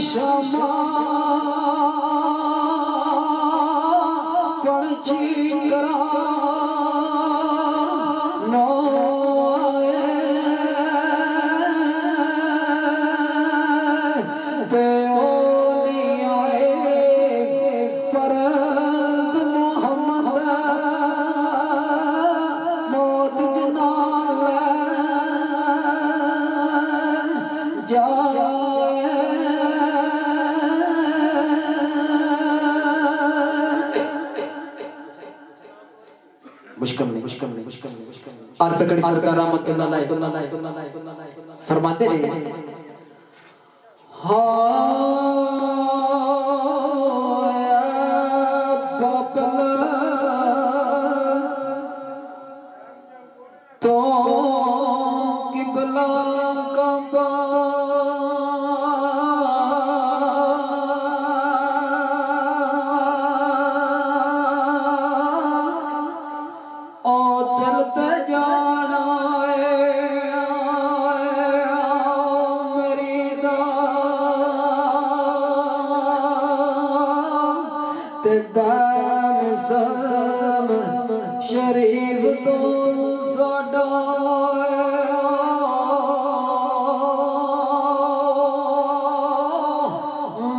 शमा पंछी करा नो ते आरफकड़ी सरकार रहमतुल्लाह फरमाते रहे तो किबला का शरीफ तो साडा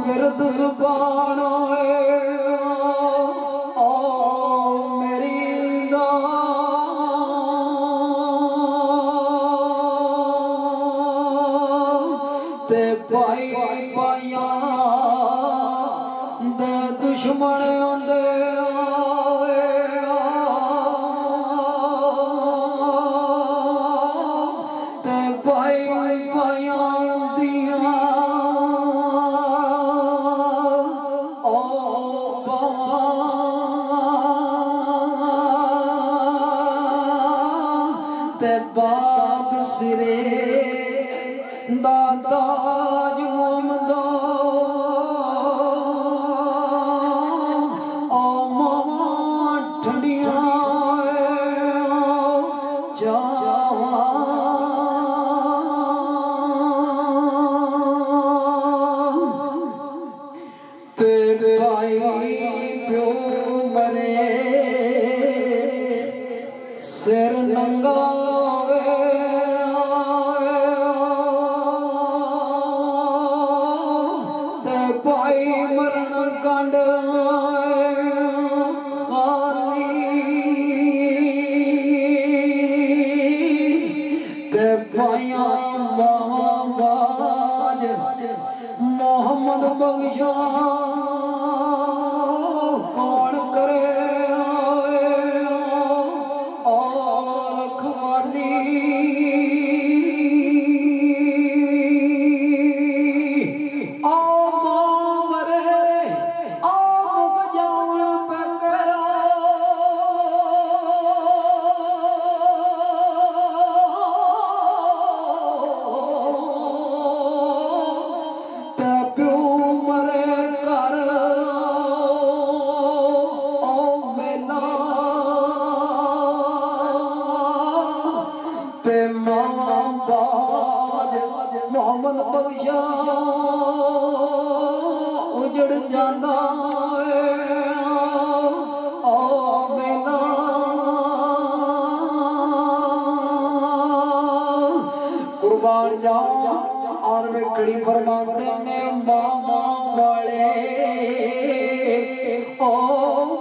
विरद जुबान मेरी ते पाई पाइया दे दुश्मन आंदे बाप सिरे दादा जुमदो ओ मामा ठंडिया चावा तेरे भाई प्यो मरे सिर नंगा भाई मरण कंड खाली ते भाइया बाज मोहम्मद बख्शा कौन करे और रखवाली मोहम्मद बख्शा उजड़ जांदा मेला कुर्बान जाऊं और वे खड़ी फरमाते ने मामा वाले ओ